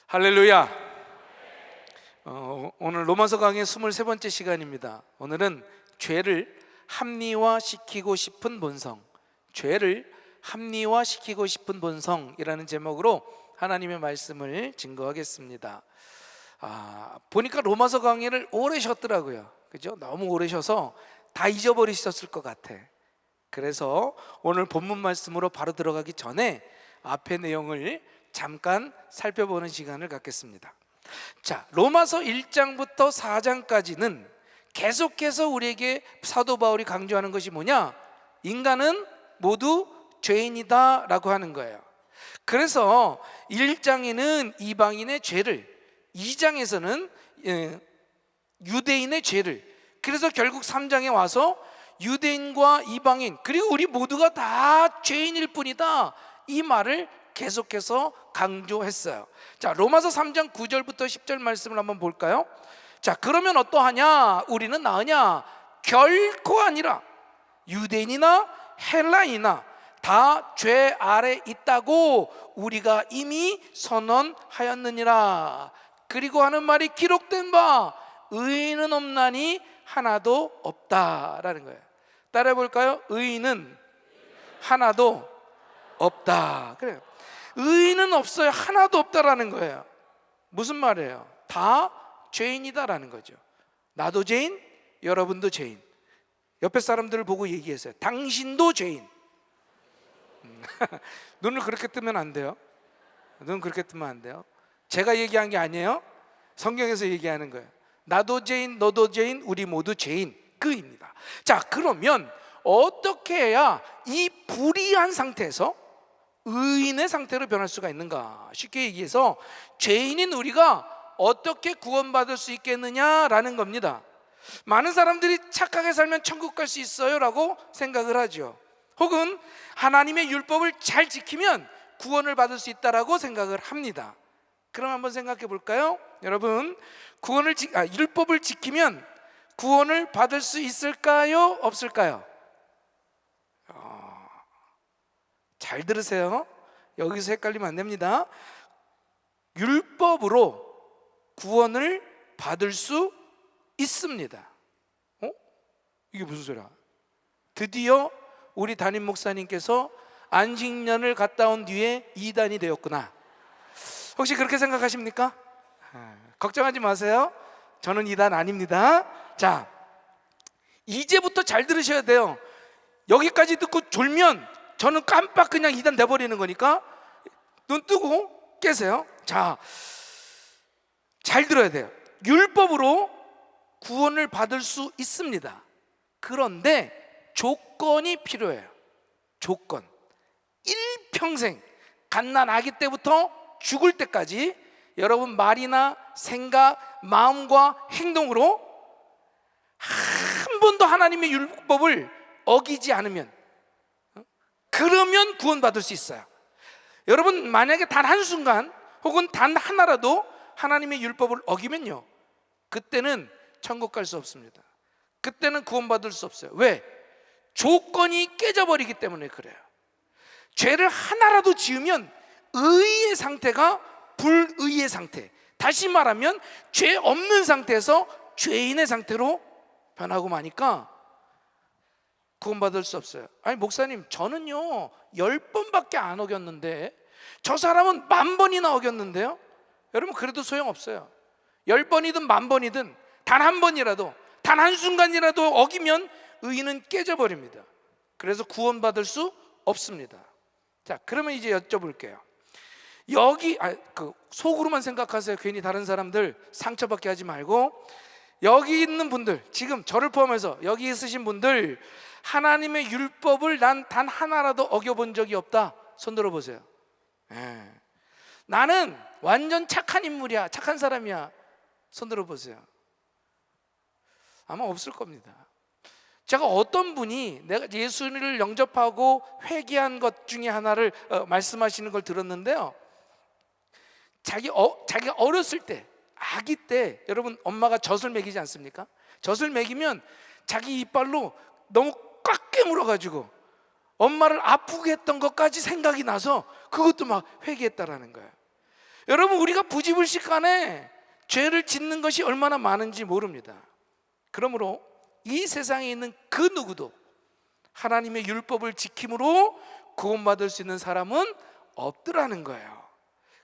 할렐루야. 오늘 로마서 강의 23번째 시간입니다. 오늘은 죄를 합리화시키고 싶은 본성, 죄를 합리화시키고 싶은 본성이라는 제목으로 하나님의 말씀을 증거하겠습니다. 보니까 로마서 강의를 오래 쉬었더라고요. 그죠? 너무 오래 쉬어서 다 잊어버리셨을 것 같아. 그래서 오늘 본문 말씀으로 바로 들어가기 전에 앞의 내용을 잠깐 살펴보는 시간을 갖겠습니다. 자, 로마서 1장부터 4장까지는 계속해서 우리에게 사도 바울이 강조하는 것이 뭐냐? 인간은 모두 죄인이다 라고 하는 거예요. 그래서 1장에는 이방인의 죄를, 2장에서는 유대인의 죄를, 그래서 결국 3장에 와서 유대인과 이방인 그리고 우리 모두가 다 죄인일 뿐이다, 이 말을 계속해서 강조했어요. 자, 로마서 3장 9절부터 10절 말씀을 한번 볼까요? 자, 그러면 어떠하냐? 우리는 나으냐? 결코 아니라 유대인이나 헬라인이나 다 죄 아래 있다고 우리가 이미 선언하였느니라. 그리고 하는 말이 기록된 바 의인은 없나니 하나도 없다라는 거예요. 따라해 볼까요? 의인은 하나도 없다. 그래요. 의인은 없어요. 하나도 없다라는 거예요. 무슨 말이에요? 다 죄인이다라는 거죠. 나도 죄인, 여러분도 죄인. 옆에 사람들을 보고 얘기했어요. 당신도 죄인. 눈을 그렇게 뜨면 안 돼요. 눈 그렇게 뜨면 안 돼요. 제가 얘기한 게 아니에요. 성경에서 얘기하는 거예요. 나도 죄인, 너도 죄인, 우리 모두 죄인, 그입니다. 자, 그러면 어떻게 해야 이 불의한 상태에서 의인의 상태로 변할 수가 있는가? 쉽게 얘기해서 죄인인 우리가 어떻게 구원받을 수 있겠느냐라는 겁니다. 많은 사람들이 착하게 살면 천국 갈 수 있어요 라고 생각을 하죠. 혹은 하나님의 율법을 잘 지키면 구원을 받을 수 있다라고 생각을 합니다. 그럼 한번 생각해 볼까요? 여러분, 율법을 지키면 구원을 받을 수 있을까요? 없을까요? 잘 들으세요. 여기서 헷갈리면 안 됩니다. 율법으로 구원을 받을 수 있습니다. 이게 무슨 소리야? 드디어 우리 담임 목사님께서 안식년을 갔다 온 뒤에 이단이 되었구나. 혹시 그렇게 생각하십니까? 걱정하지 마세요. 저는 이단 아닙니다. 자, 이제부터 잘 들으셔야 돼요. 여기까지 듣고 졸면 저는 깜빡 그냥 이단 돼버리는 거니까 눈 뜨고 깨세요. 자, 잘 들어야 돼요. 율법으로 구원을 받을 수 있습니다. 그런데 조건이 필요해요. 조건. 일평생 갓난 아기 때부터 죽을 때까지 여러분 말이나 생각, 마음과 행동으로 한 번도 하나님의 율법을 어기지 않으면, 그러면 구원받을 수 있어요. 여러분, 만약에 단 한순간 혹은 단 하나라도 하나님의 율법을 어기면요, 그때는 천국 갈 수 없습니다. 그때는 구원받을 수 없어요. 왜? 조건이 깨져버리기 때문에 그래요. 죄를 하나라도 지으면 의의 상태가 불의의 상태, 다시 말하면 죄 없는 상태에서 죄인의 상태로 변하고 마니까 구원받을 수 없어요. 아니 목사님, 저는요 10번밖에 안 어겼는데 저 사람은 10,000번이나 어겼는데요. 여러분, 그래도 소용없어요. 10번이든 10,000번이든 단 한 번이라도, 단 한순간이라도 어기면 의인은 깨져버립니다. 그래서 구원받을 수 없습니다. 자, 그러면 이제 여쭤볼게요. 여기 속으로만 생각하세요. 괜히 다른 사람들 상처받게 하지 말고, 여기 있는 분들, 지금 저를 포함해서 여기 있으신 분들, 하나님의 율법을 난 단 하나라도 어겨본 적이 없다, 손 들어보세요. 나는 완전 착한 인물이야, 착한 사람이야, 손 들어보세요. 아마 없을 겁니다. 제가 어떤 분이 내가 예수를 영접하고 회개한 것 중에 하나를 말씀하시는 걸 들었는데요, 자기가 어렸을 때, 아기 때, 여러분 엄마가 젖을 먹이지 않습니까? 젖을 먹이면 자기 이빨로 너무 꽉 깨물어가지고 엄마를 아프게 했던 것까지 생각이 나서 그것도 막 회개했다라는 거예요. 여러분, 우리가 부지불식간에 죄를 짓는 것이 얼마나 많은지 모릅니다. 그러므로 이 세상에 있는 그 누구도 하나님의 율법을 지킴으로 구원받을 수 있는 사람은 없더라는 거예요.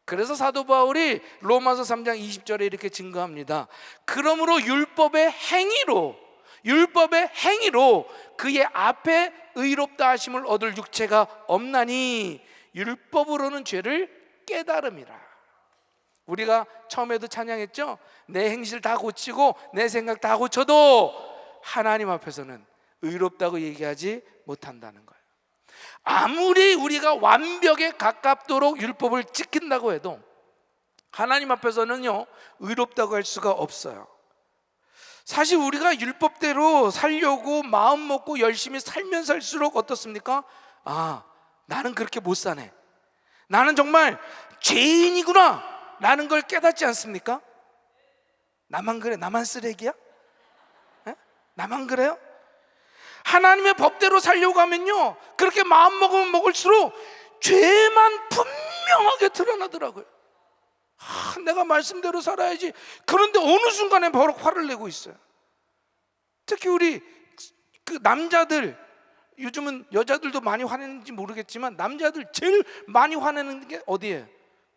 그래서 사도 바울이 로마서 3장 20절에 이렇게 증거합니다. 그러므로 율법의 행위로 그의 앞에 의롭다 하심을 얻을 육체가 없나니 율법으로는 죄를 깨달음이라. 우리가 처음에도 찬양했죠. 내 행실 다 고치고 내 생각 다 고쳐도 하나님 앞에서는 의롭다고 얘기하지 못한다는 거예요. 아무리 우리가 완벽에 가깝도록 율법을 지킨다고 해도 하나님 앞에서는요, 의롭다고 할 수가 없어요. 사실 우리가 율법대로 살려고 마음 먹고 열심히 살면 살수록 어떻습니까? 아, 나는 그렇게 못 사네, 나는 정말 죄인이구나 라는 걸 깨닫지 않습니까? 나만 그래? 나만 쓰레기야? 에? 나만 그래요? 하나님의 법대로 살려고 하면요, 그렇게 마음 먹으면 먹을수록 죄만 분명하게 드러나더라고요. 내가 말씀대로 살아야지. 그런데 어느 순간에 바로 화를 내고 있어요. 특히 우리 그 남자들, 요즘은 여자들도 많이 화내는지 모르겠지만 남자들 제일 많이 화내는 게 어디예요?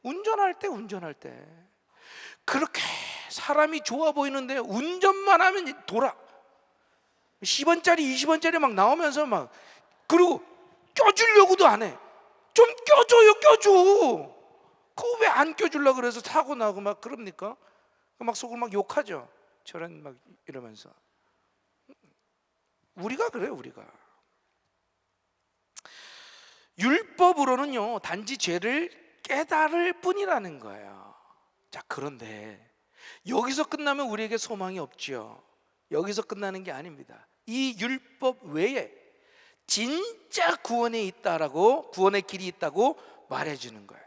운전할 때 그렇게 사람이 좋아 보이는데 운전만 하면 돌아. 10원짜리 20원짜리 막 나오면서 막, 그리고 껴주려고도 안 해. 좀 껴줘. 그거 왜 안 껴주려고 그래서 사고 나고 막 그럽니까? 막 속으로 막 욕하죠. 저런 막 이러면서. 우리가 그래요, 우리가. 율법으로는요, 단지 죄를 깨달을 뿐이라는 거예요. 자, 그런데 여기서 끝나면 우리에게 소망이 없죠. 여기서 끝나는 게 아닙니다. 이 율법 외에 진짜 구원이 있다라고, 구원의 길이 있다고 말해주는 거예요.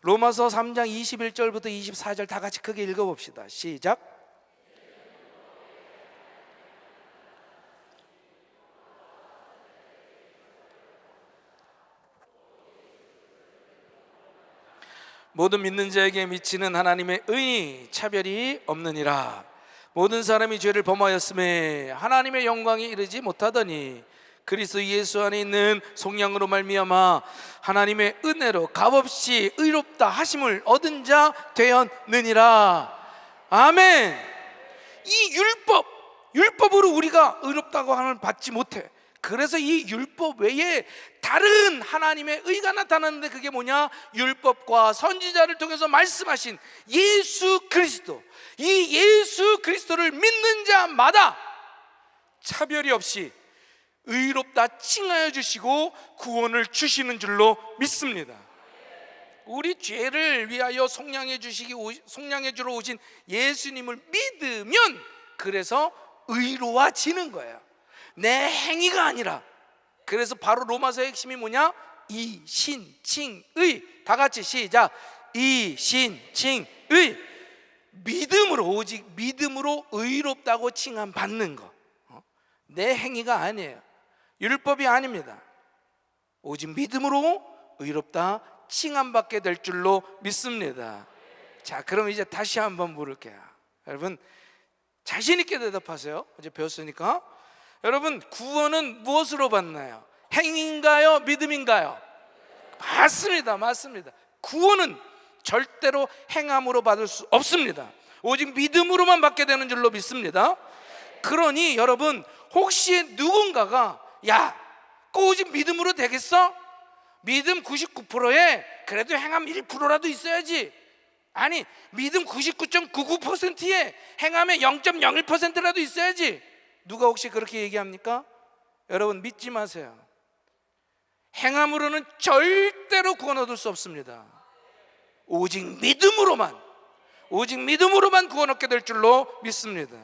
로마서 3장 21절부터 24절 다 같이 크게 읽어봅시다. 시작. 모든 믿는 자에게 미치는 하나님의 의의 차별이 없느니라. 모든 사람이 죄를 범하였음에 하나님의 영광에 이르지 못하더니 그리스도 예수 안에 있는 속량으로 말미암아 하나님의 은혜로 값없이 의롭다 하심을 얻은 자 되었느니라. 아멘. 이 율법으로 우리가 의롭다고 하는 받지 못해. 그래서 이 율법 외에 다른 하나님의 의가 나타나는데 그게 뭐냐? 율법과 선지자를 통해서 말씀하신 예수 그리스도. 이 예수 그리스도를 믿는 자마다 차별이 없이 의롭다 칭하여 주시고 구원을 주시는 줄로 믿습니다. 우리 죄를 위하여 속량해 주러 오신 예수님을 믿으면 그래서 의로워지는 거예요. 내 행위가 아니라. 그래서 바로 로마서의 핵심이 뭐냐? 이신칭의. 다 같이 시작. 이신칭의. 믿음으로, 오직 믿음으로 의롭다고 칭함 받는 거. 내 행위가 아니에요. 율법이 아닙니다. 오직 믿음으로 의롭다 칭함 받게 될 줄로 믿습니다. 자, 그럼 이제 다시 한번 물을게요. 여러분 자신 있게 대답하세요. 어제 배웠으니까. 여러분, 구원은 무엇으로 받나요? 행위인가요? 믿음인가요? 맞습니다. 구원은 절대로 행함으로 받을 수 없습니다. 오직 믿음으로만 받게 되는 줄로 믿습니다. 그러니 여러분, 혹시 누군가가 야, 오직 믿음으로 되겠어? 믿음 99%에 그래도 행함 1%라도 있어야지. 아니, 믿음 99.99%에 행함의 0.01%라도 있어야지. 누가 혹시 그렇게 얘기합니까? 여러분 믿지 마세요. 행함으로는 절대로 구원 얻을 수 없습니다. 오직 믿음으로만 구원 얻게 될 줄로 믿습니다.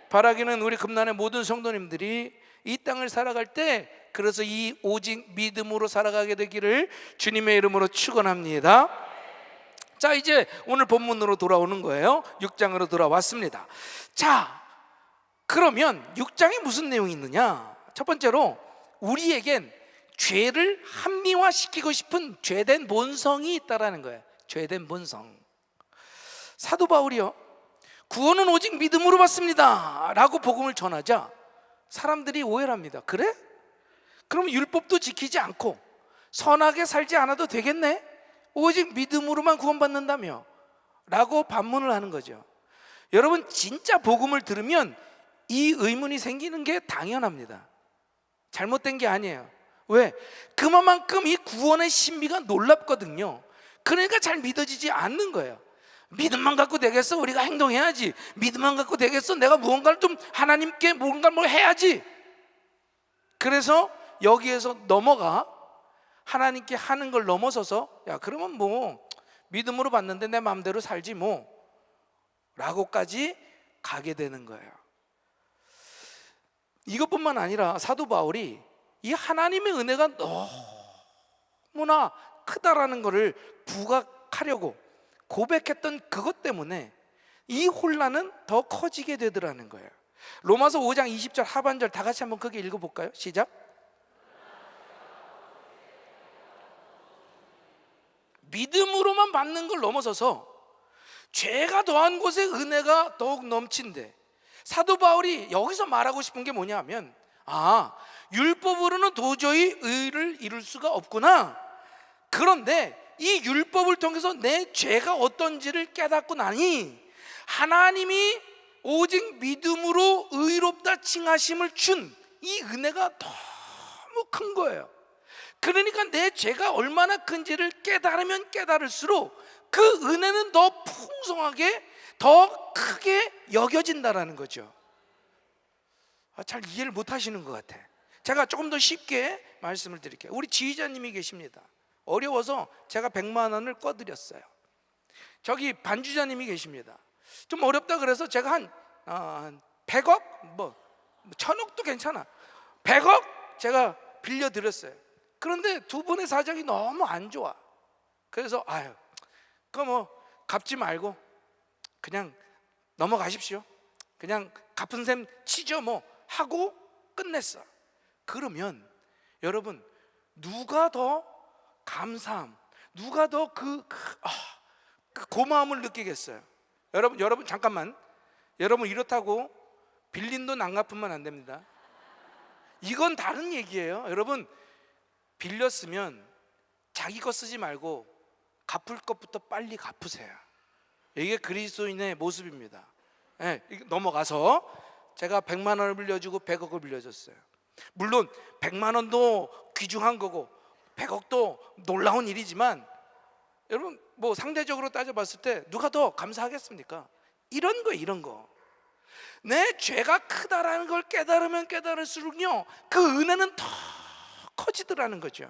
바라기는 우리 금난의 모든 성도님들이 이 땅을 살아갈 때 그래서 이 오직 믿음으로 살아가게 되기를 주님의 이름으로 축원합니다. 자, 이제 오늘 본문으로 돌아오는 거예요. 6장으로 돌아왔습니다. 자, 그러면 6장에 무슨 내용이 있느냐? 첫 번째로 우리에겐 죄를 합리화시키고 싶은 죄된 본성이 있다라는 거예요. 죄된 본성. 사도 바울이요, 구원은 오직 믿음으로 받습니다 라고 복음을 전하자 사람들이 오해를 합니다. 그래? 그럼 율법도 지키지 않고 선하게 살지 않아도 되겠네? 오직 믿음으로만 구원받는다며? 라고 반문을 하는 거죠. 여러분, 진짜 복음을 들으면 이 의문이 생기는 게 당연합니다. 잘못된 게 아니에요. 왜? 그만큼 이 구원의 신비가 놀랍거든요. 그러니까 잘 믿어지지 않는 거예요. 믿음만 갖고 되겠어? 우리가 행동해야지. 믿음만 갖고 되겠어? 내가 무언가를 좀 하나님께 뭔가 뭘 해야지. 그래서 여기에서 넘어가 하나님께 하는 걸 넘어서서, 야, 그러면 뭐 믿음으로 받는데 내 마음대로 살지 뭐 라고까지 가게 되는 거예요. 이것뿐만 아니라 사도 바울이 이 하나님의 은혜가 너무나 크다라는 것을 부각하려고 고백했던 그것 때문에 이 혼란은 더 커지게 되더라는 거예요. 로마서 5장 20절 하반절 다 같이 한번 크게 읽어볼까요? 시작. 믿음으로만 받는 걸 넘어서서 죄가 더한 곳에 은혜가 더욱 넘친대. 사도 바울이 여기서 말하고 싶은 게 뭐냐 하면, 율법으로는 도저히 의를 이룰 수가 없구나. 그런데 이 율법을 통해서 내 죄가 어떤지를 깨닫고 나니 하나님이 오직 믿음으로 의롭다 칭하심을 준 이 은혜가 너무 큰 거예요. 그러니까 내 죄가 얼마나 큰지를 깨달으면 깨달을수록 그 은혜는 더 풍성하게, 더 크게 여겨진다라는 거죠. 잘 이해를 못 하시는 것 같아. 제가 조금 더 쉽게 말씀을 드릴게요. 우리 지휘자님이 계십니다. 어려워서 제가 100만 원을 꺼드렸어요. 저기 반주자님이 계십니다. 좀 어렵다 그래서 제가 한 100억? 뭐 1000억도 괜찮아. 100억 제가 빌려드렸어요. 그런데 두 분의 사정이 너무 안 좋아. 그래서 그거 뭐 갚지 말고 그냥 넘어가십시오. 그냥 갚은 셈 치죠 뭐 하고 끝냈어. 그러면 여러분, 누가 더 감사함, 누가 더 그 고마움을 느끼겠어요? 여러분 잠깐만. 여러분, 이렇다고 빌린 돈 안 갚으면 안 됩니다. 이건 다른 얘기예요. 여러분, 빌렸으면 자기 거 쓰지 말고 갚을 것부터 빨리 갚으세요. 이게 그리스도인의 모습입니다. 넘어가서 제가 100만 원을 빌려주고 100억을 빌려줬어요. 물론 100만 원도 귀중한 거고 100억도 놀라운 일이지만 여러분, 뭐 상대적으로 따져봤을 때 누가 더 감사하겠습니까? 이런 거 내 죄가 크다라는 걸 깨달으면 깨달을수록요 그 은혜는 더 커지더라는 거죠.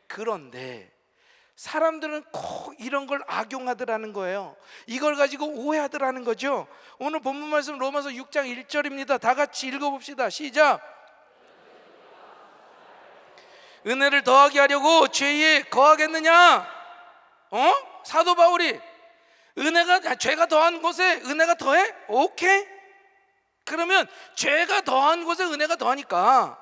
그런데 사람들은 꼭 이런 걸 악용하더라는 거예요. 이걸 가지고 오해하더라는 거죠. 오늘 본문 말씀 로마서 6장 1절입니다. 다 같이 읽어봅시다. 시작. 은혜를 더하게 하려고 죄에 거하겠느냐? 사도 바울이 죄가 더한 곳에 은혜가 더해? 오케이. 그러면 죄가 더한 곳에 은혜가 더하니까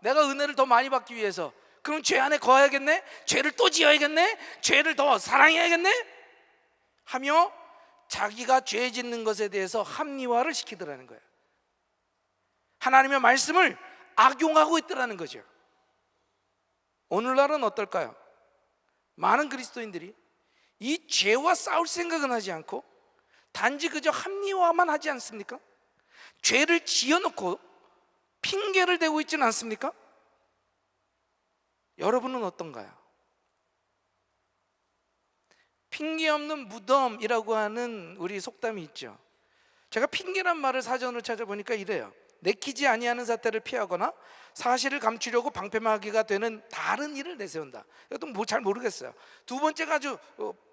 내가 은혜를 더 많이 받기 위해서 그럼 죄 안에 거해야겠네? 죄를 또 지어야겠네? 죄를 더 사랑해야겠네? 하며 자기가 죄 짓는 것에 대해서 합리화를 시키더라는 거예요. 하나님의 말씀을 악용하고 있더라는 거죠. 오늘날은 어떨까요? 많은 그리스도인들이 이 죄와 싸울 생각은 하지 않고 단지 그저 합리화만 하지 않습니까? 죄를 지어놓고 핑계를 대고 있지는 않습니까? 여러분은 어떤가요? 핑계 없는 무덤이라고 하는 우리 속담이 있죠. 제가 핑계란 말을 사전으로 찾아보니까 이래요. 내키지 아니하는 사태를 피하거나 사실을 감추려고 방패막이가 되는 다른 일을 내세운다. 이것도 뭐 잘 모르겠어요. 두 번째가 아주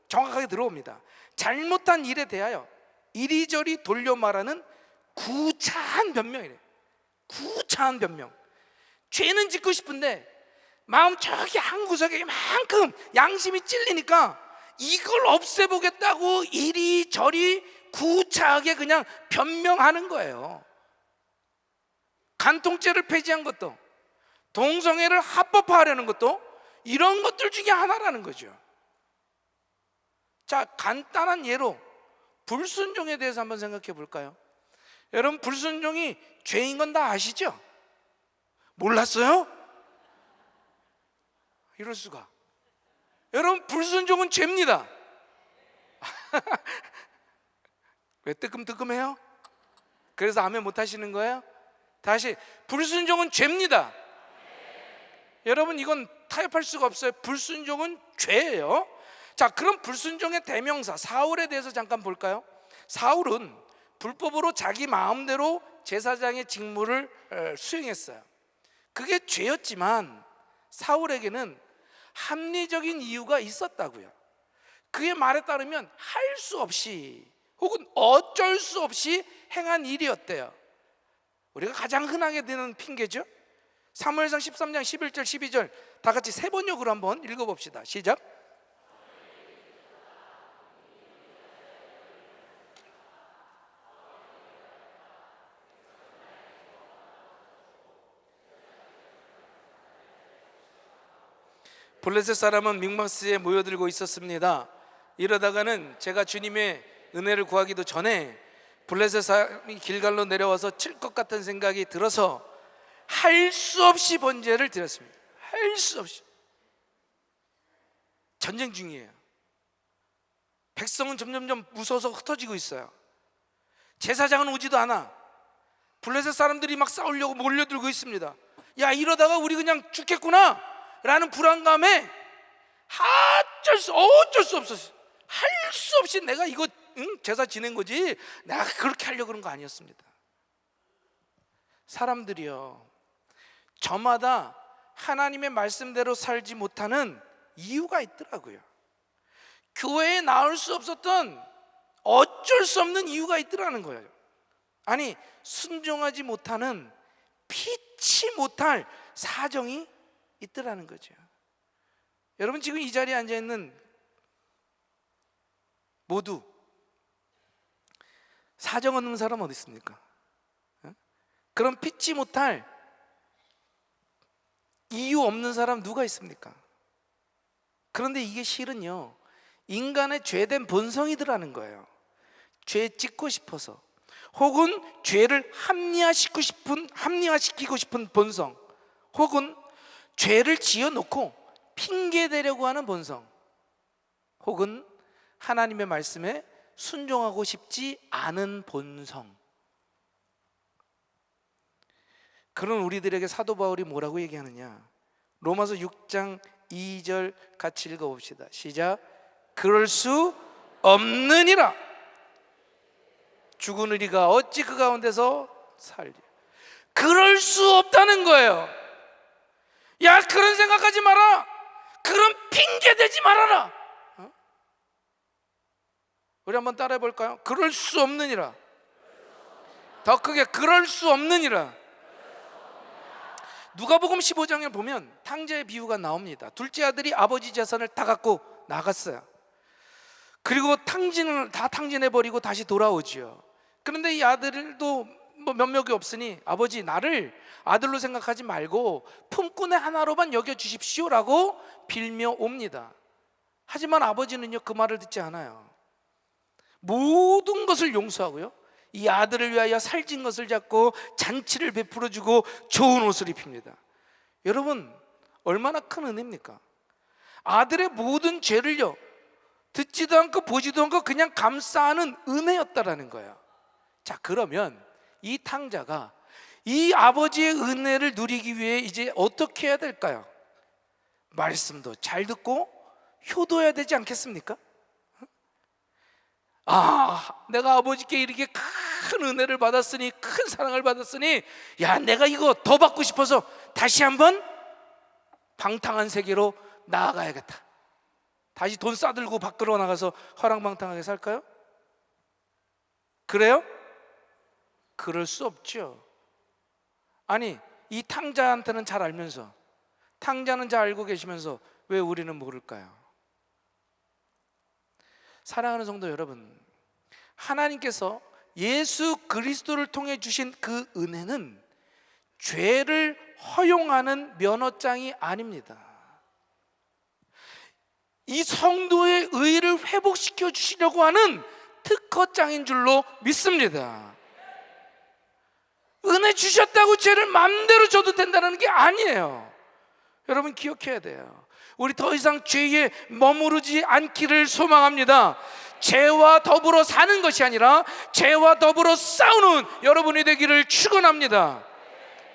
정확하게 들어옵니다. 잘못한 일에 대하여 이리저리 돌려 말하는 구차한 변명이래. 구차한 변명. 죄는 짓고 싶은데 마음 저기 한 구석에 이만큼 양심이 찔리니까 이걸 없애보겠다고 이리저리 구차하게 그냥 변명하는 거예요. 간통죄를 폐지한 것도, 동성애를 합법화하려는 것도 이런 것들 중에 하나라는 거죠. 자, 간단한 예로 불순종에 대해서 한번 생각해 볼까요? 여러분, 불순종이 죄인 건 다 아시죠? 몰랐어요? 이럴 수가. 여러분, 불순종은 죄입니다. 왜 뜨끔뜨끔해요? 그래서 아멘 못 하시는 거예요? 다시, 불순종은 죄입니다. 여러분, 이건 타협할 수가 없어요. 불순종은 죄예요. 자, 그럼 불순종의 대명사 사울에 대해서 잠깐 볼까요? 사울은 불법으로 자기 마음대로 제사장의 직무를 수행했어요. 그게 죄였지만 사울에게는 합리적인 이유가 있었다고요. 그의 말에 따르면 할 수 없이 혹은 어쩔 수 없이 행한 일이었대요. 우리가 가장 흔하게 드는 핑계죠. 사무엘상 13장 11절 12절 다 같이 세 번역으로 한번 읽어봅시다. 시작. 블레셋 사람은 mikmas에 모여들고 있었습니다. 이러다가는 제가 주님의 은혜를 구하기도 전에 블레셋 사람이 길갈로 내려와서 칠 것 같은 생각이 들어서 할 수 없이 번제를 드렸습니다. 할 수 없이. 전쟁 중이에요. 백성은 점점점 무서워서 흩어지고 있어요. 제사장은 오지도 않아. 블레셋 사람들이 막 싸우려고 몰려들고 있습니다. 야, 이러다가 우리 그냥 죽겠구나 라는 불안감에 어쩔 수 없었어요. 할 수 없이 내가 이거 제사 지낸 거지 내가 그렇게 하려고 그런 거 아니었습니다. 사람들이요, 저마다 하나님의 말씀대로 살지 못하는 이유가 있더라고요. 교회에 나올 수 없었던 어쩔 수 없는 이유가 있더라는 거예요. 아니, 순종하지 못하는 피치 못할 사정이 있더라는 거죠. 여러분, 지금 이 자리에 앉아있는 모두 사정 없는 사람 어디 있습니까? 그런 피치 못할 이유 없는 사람 누가 있습니까? 그런데 이게 실은요, 인간의 죄된 본성이더라는 거예요. 죄 짓고 싶어서 혹은 죄를 합리화시키고 싶은 본성, 혹은 죄를 지어놓고 핑계대려고 하는 본성, 혹은 하나님의 말씀에 순종하고 싶지 않은 본성. 그런 우리들에게 사도 바울이 뭐라고 얘기하느냐? 로마서 6장 2절 같이 읽어봅시다. 시작. 그럴 수 없느니라. 죽은 의리가 어찌 그 가운데서 살리. 그럴 수 없다는 거예요. 야, 그런 생각하지 마라. 그런 핑계 대지 말아라. 우리 한번 따라해 볼까요? 그럴 수 없느니라. 더 크게, 그럴 수 없느니라. 누가복음 15장에 보면 탕자의 비유가 나옵니다. 둘째 아들이 아버지 재산을 다 갖고 나갔어요. 그리고 다 탕진해버리고 다시 돌아오지요. 그런데 이 아들도 면목이 없으니 아버지, 나를 아들로 생각하지 말고 품꾼의 하나로만 여겨주십시오라고 빌며 옵니다. 하지만 아버지는요, 그 말을 듣지 않아요. 모든 것을 용서하고요, 이 아들을 위하여 살찐 것을 잡고 잔치를 베풀어주고 좋은 옷을 입힙니다. 여러분, 얼마나 큰 은혜입니까? 아들의 모든 죄를요, 듣지도 않고 보지도 않고 그냥 감싸는 은혜였다라는 거예요. 자, 그러면 이 탕자가 이 아버지의 은혜를 누리기 위해 이제 어떻게 해야 될까요? 말씀도 잘 듣고 효도해야 되지 않겠습니까? 내가 아버지께 이렇게 큰 은혜를 받았으니, 큰 사랑을 받았으니, 야, 내가 이거 더 받고 싶어서 다시 한번 방탕한 세계로 나아가야겠다. 다시 돈 싸들고 밖으로 나가서 허랑방탕하게 살까요? 그래요? 그럴 수 없죠. 아니, 이 탕자한테는 잘 알면서, 탕자는 잘 알고 계시면서 왜 우리는 모를까요? 사랑하는 성도 여러분, 하나님께서 예수 그리스도를 통해 주신 그 은혜는 죄를 허용하는 면허장이 아닙니다. 이 성도의 의를 회복시켜 주시려고 하는 특허장인 줄로 믿습니다. 은혜 주셨다고 죄를 마음대로 줘도 된다는 게 아니에요. 여러분 기억해야 돼요. 우리 더 이상 죄에 머무르지 않기를 소망합니다. 죄와 더불어 사는 것이 아니라 죄와 더불어 싸우는 여러분이 되기를 축원합니다.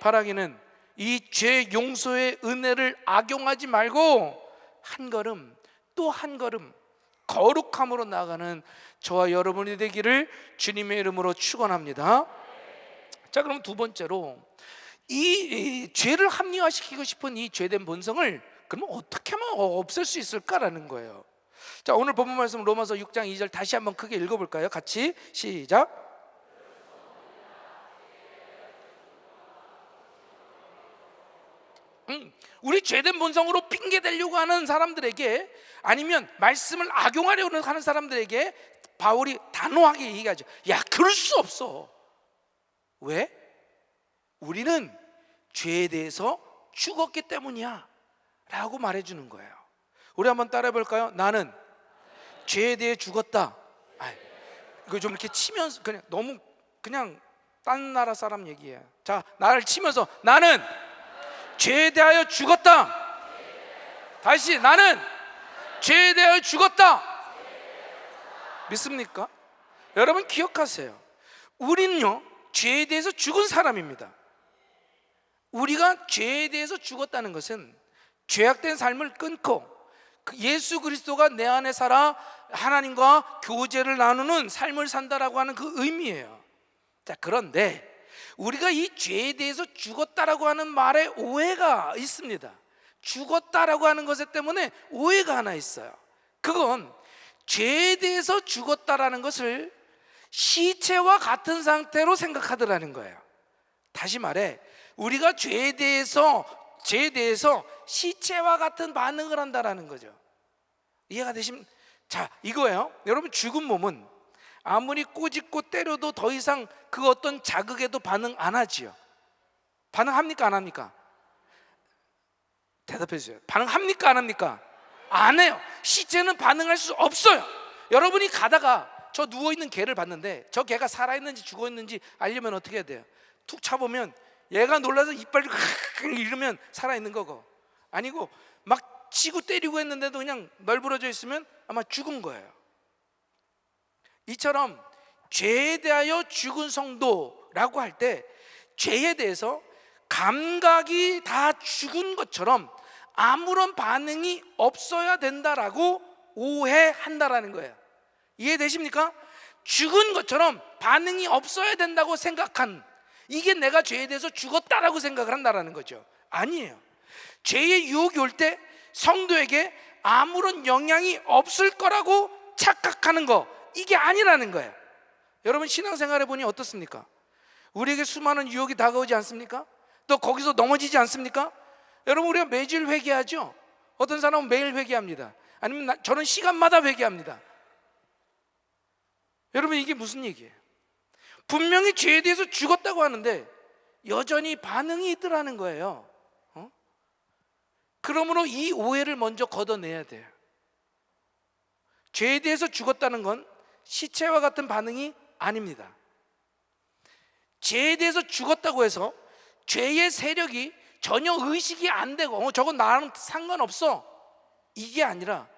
바라기는 이 죄 용서의 은혜를 악용하지 말고 한 걸음 또 한 걸음 거룩함으로 나아가는 저와 여러분이 되기를 주님의 이름으로 축원합니다. 자, 그럼 두 번째로 이 죄를 합리화시키고 싶은 이 죄된 본성을 그러면 어떻게 하면 없앨 수 있을까라는 거예요. 자, 오늘 본문 말씀 로마서 6장 2절 다시 한번 크게 읽어볼까요? 같이 시작. 우리 죄된 본성으로 핑계 대려고 하는 사람들에게, 아니면 말씀을 악용하려고 하는 사람들에게 바울이 단호하게 얘기하죠. 야, 그럴 수 없어. 왜? 우리는 죄에 대해서 죽었기 때문이야 라고 말해주는 거예요. 우리 한번 따라해 볼까요? 나는 죄에 대해 죽었다. 이거 좀 이렇게 치면서 그냥 너무 그냥 딴 나라 사람 얘기예요. 자, 나를 치면서 나는 죄에 대하여 죽었다. 다시, 나는 죄에 대하여 죽었다. 믿습니까? 여러분 기억하세요. 우리는요 죄에 대해서 죽은 사람입니다. 우리가 죄에 대해서 죽었다는 것은 죄악된 삶을 끊고 예수 그리스도가 내 안에 살아 하나님과 교제를 나누는 삶을 산다라고 하는 그 의미예요. 자, 그런데 우리가 이 죄에 대해서 죽었다라고 하는 말에 오해가 있습니다. 죽었다라고 하는 것 때문에 오해가 하나 있어요. 그건 죄에 대해서 죽었다라는 것을 시체와 같은 상태로 생각하더라는 거예요. 다시 말해, 우리가 죄에 대해서 시체와 같은 반응을 한다라는 거죠. 이해가 되십니까? 자, 이거예요. 여러분, 죽은 몸은 아무리 꼬집고 때려도 더 이상 그 어떤 자극에도 반응 안 하지요. 반응합니까 안 합니까? 대답해 주세요. 반응합니까 안 합니까? 안 해요. 시체는 반응할 수 없어요. 여러분이 가다가 저 누워있는 개를 봤는데 저 개가 살아있는지 죽어있는지 알려면 어떻게 해야 돼요? 툭 차보면 얘가 놀라서 이빨 이러면 살아있는 거고, 아니고 막 치고 때리고 했는데도 그냥 널브러져 있으면 아마 죽은 거예요. 이처럼 죄에 대하여 죽은 성도라고 할 때 죄에 대해서 감각이 다 죽은 것처럼 아무런 반응이 없어야 된다라고 오해한다라는 거예요. 이해되십니까? 죽은 것처럼 반응이 없어야 된다고 생각한, 이게 내가 죄에 대해서 죽었다라고 생각을 한다라는 거죠. 아니에요. 죄의 유혹이 올 때 성도에게 아무런 영향이 없을 거라고 착각하는 거, 이게 아니라는 거예요. 여러분 신앙생활해 보니 어떻습니까? 우리에게 수많은 유혹이 다가오지 않습니까? 또 거기서 넘어지지 않습니까? 여러분, 우리가 매주일 회개하죠. 어떤 사람은 매일 회개합니다. 아니면 저는 시간마다 회개합니다. 여러분, 이게 무슨 얘기예요? 분명히 죄에 대해서 죽었다고 하는데 여전히 반응이 있더라는 거예요. 그러므로 이 오해를 먼저 걷어내야 돼요. 죄에 대해서 죽었다는 건 시체와 같은 반응이 아닙니다. 죄에 대해서 죽었다고 해서 죄의 세력이 전혀 의식이 안 되고 저건 나랑 상관없어, 이게 아니라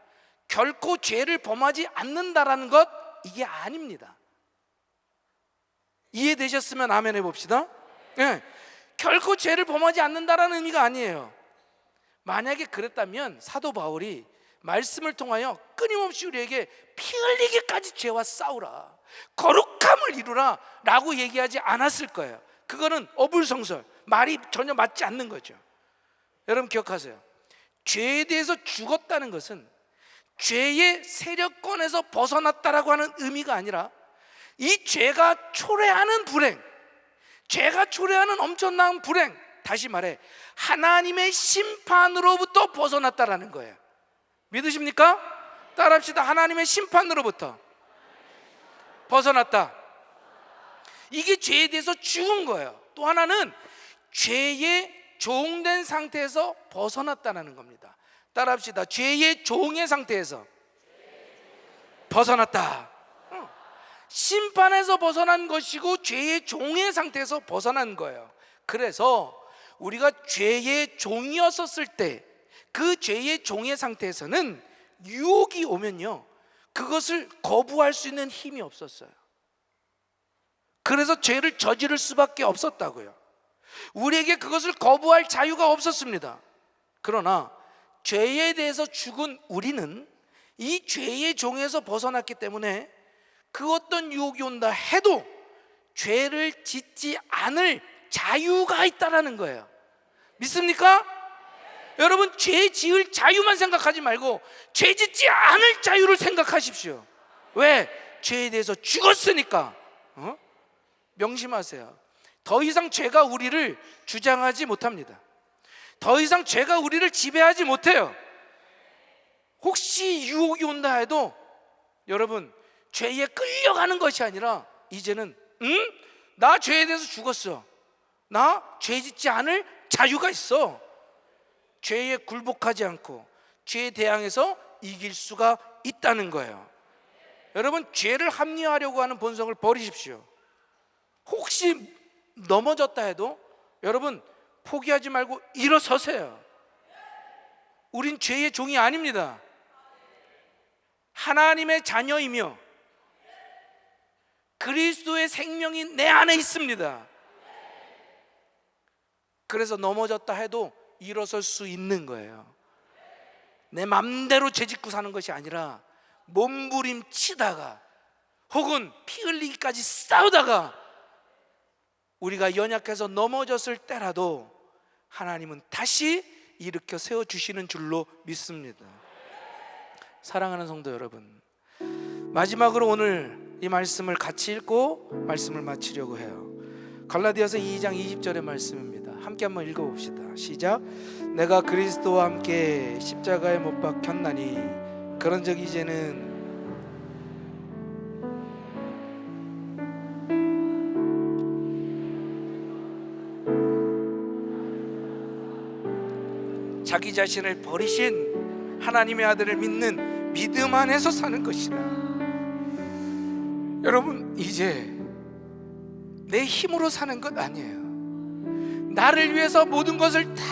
결코 죄를 범하지 않는다라는 것, 이게 아닙니다. 이해되셨으면 아멘 해봅시다. 네. 결코 죄를 범하지 않는다라는 의미가 아니에요. 만약에 그랬다면 사도 바울이 말씀을 통하여 끊임없이 우리에게 피 흘리기까지 죄와 싸우라, 거룩함을 이루라 라고 얘기하지 않았을 거예요. 그거는 어불성설, 말이 전혀 맞지 않는 거죠. 여러분 기억하세요. 죄에 대해서 죽었다는 것은 죄의 세력권에서 벗어났다라고 하는 의미가 아니라 이 죄가 초래하는 불행, 죄가 초래하는 엄청난 불행, 다시 말해 하나님의 심판으로부터 벗어났다라는 거예요. 믿으십니까? 따라합시다. 하나님의 심판으로부터 벗어났다. 이게 죄에 대해서 죽은 거예요. 또 하나는 죄에 종된 상태에서 벗어났다는 겁니다. 따라합시다. 죄의 종의 상태에서 벗어났다. 심판에서 벗어난 것이고 죄의 종의 상태에서 벗어난 거예요. 그래서 우리가 죄의 종이었었을 때 그 죄의 종의 상태에서는 유혹이 오면요, 그것을 거부할 수 있는 힘이 없었어요. 그래서 죄를 저지를 수밖에 없었다고요. 우리에게 그것을 거부할 자유가 없었습니다. 그러나 죄에 대해서 죽은 우리는 이 죄의 종에서 벗어났기 때문에 그 어떤 유혹이 온다 해도 죄를 짓지 않을 자유가 있다라는 거예요. 믿습니까? 여러분, 죄 지을 자유만 생각하지 말고 죄 짓지 않을 자유를 생각하십시오. 왜? 죄에 대해서 죽었으니까. 명심하세요. 더 이상 죄가 우리를 주장하지 못합니다. 더 이상 죄가 우리를 지배하지 못해요. 혹시 유혹이 온다 해도 여러분, 죄에 끌려가는 것이 아니라 이제는 나 죄에 대해서 죽었어. 나 죄 짓지 않을 자유가 있어. 죄에 굴복하지 않고 죄에 대항해서 이길 수가 있다는 거예요. 여러분, 죄를 합리화하려고 하는 본성을 버리십시오. 혹시 넘어졌다 해도 여러분, 포기하지 말고 일어서세요. 우린 죄의 종이 아닙니다. 하나님의 자녀이며 그리스도의 생명이 내 안에 있습니다. 그래서 넘어졌다 해도 일어설 수 있는 거예요. 내 맘대로 죄짓고 사는 것이 아니라 몸부림치다가 혹은 피 흘리기까지 싸우다가 우리가 연약해서 넘어졌을 때라도 하나님은 다시 일으켜 세워주시는 줄로 믿습니다. 사랑하는 성도 여러분, 마지막으로 오늘 이 말씀을 같이 읽고 말씀을 마치려고 해요. 갈라디아서 2장 20절의 말씀입니다. 함께 한번 읽어봅시다. 시작. 내가 그리스도와 함께 십자가에 못 박혔나니 그런즉 이제는 자기 자신을 버리신 하나님의 아들을 믿는 믿음 안에서 사는 것이라. 여러분, 이제 내 힘으로 사는 것 아니에요. 나를 위해서 모든 것을 다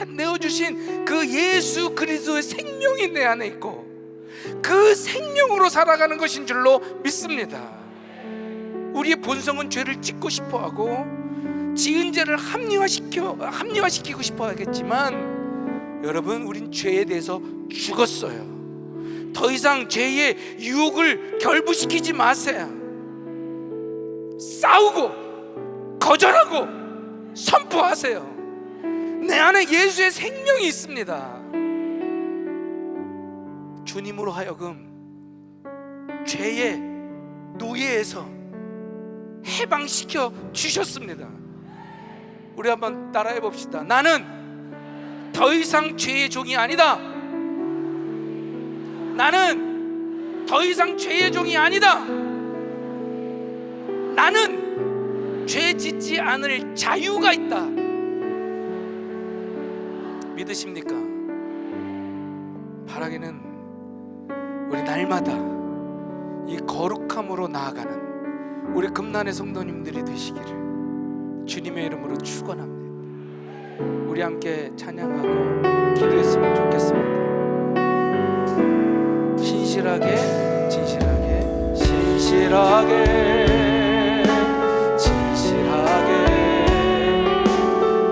내어주신 그 예수 그리스도의 생명이 내 안에 있고 그 생명으로 살아가는 것인 줄로 믿습니다. 우리의 본성은 죄를 짓고 싶어하고 지은 죄를 합리화시키고 싶어 하겠지만 여러분, 우린 죄에 대해서 죽었어요. 더 이상 죄의 유혹을 결부시키지 마세요. 싸우고 거절하고 선포하세요. 내 안에 예수의 생명이 있습니다. 주님으로 하여금 죄의 노예에서 해방시켜 주셨습니다. 우리 한번 따라해 봅시다. 나는 더 이상 죄의 종이 아니다. 나는 더 이상 죄의 종이 아니다. 나는 죄 짓지 않을 자유가 있다. 믿으십니까? 바라기는 우리 날마다 이 거룩함으로 나아가는 우리 금난의 성도님들이 되시기를 주님의 이름으로 축원합니다. 우리 함께 찬양하고 기도했으면 좋겠습니다. 신실하게 진실하게 신실하게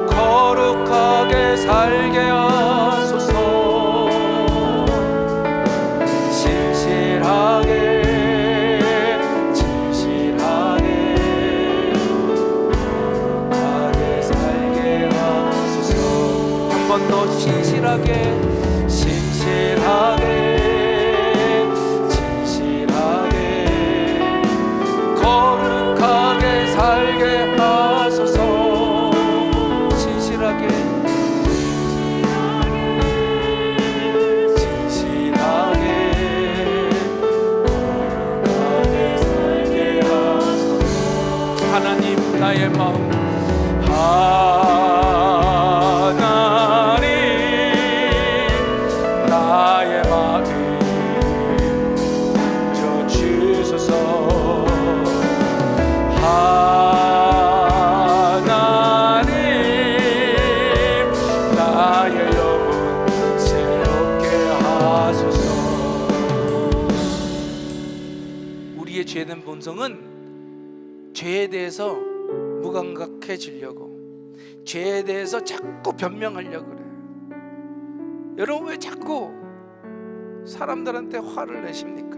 거룩하게 살게 하소서. 진실하게 진실하게 거룩하게 살게 하소서. 한 번 더 신실하게 진실하게 거룩하게 살게 하소서. 진실하게 거룩하게 살게 하소서. 하나님, 나의 마음 하나님 우리의 죄된 본성은 죄에 대해서 무감각해지려고, 죄에 대해서 자꾸 변명하려고 그래요. 여러분, 왜 자꾸 사람들한테 화를 내십니까?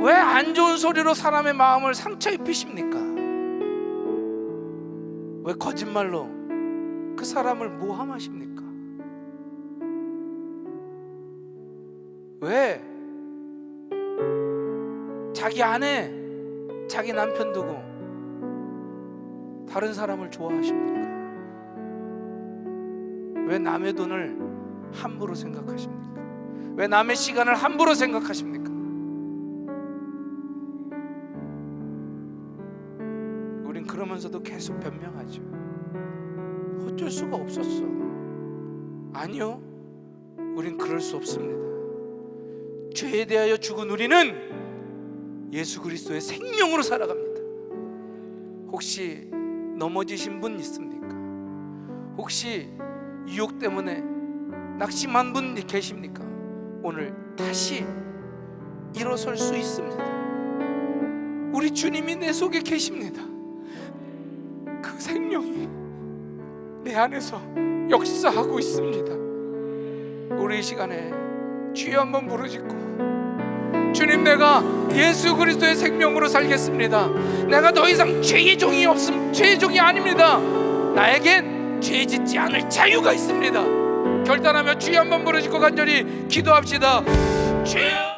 왜 안 좋은 소리로 사람의 마음을 상처 입히십니까? 왜 거짓말로 그 사람을 모함하십니까? 왜 자기 아내, 자기 남편 두고 다른 사람을 좋아하십니까? 왜 남의 돈을 함부로 생각하십니까? 왜 남의 시간을 함부로 생각하십니까? 우린 그러면서도 계속 변명하죠. 어쩔 수가 없었어. 아니요, 우린 그럴 수 없습니다. 죄에 대하여 죽은 우리는 예수 그리스도의 생명으로 살아갑니다. 혹시 넘어지신 분 있습니까? 혹시 유혹 때문에 낙심한 분 계십니까? 오늘 다시 일어설 수 있습니다. 우리 주님이 내 속에 계십니다. 그 생명이 내 안에서 역사하고 있습니다. 우리 이 시간에 주여 한번 부르짖고, 주님, 내가 예수 그리스도의 생명으로 살겠습니다. 내가 더 이상 죄의 종이 없음, 죄의 종이 아닙니다. 나에겐 죄 짓지 않을 자유가 있습니다. 결단하며 주여 한번 부르짖고 간절히 기도합시다. 주여!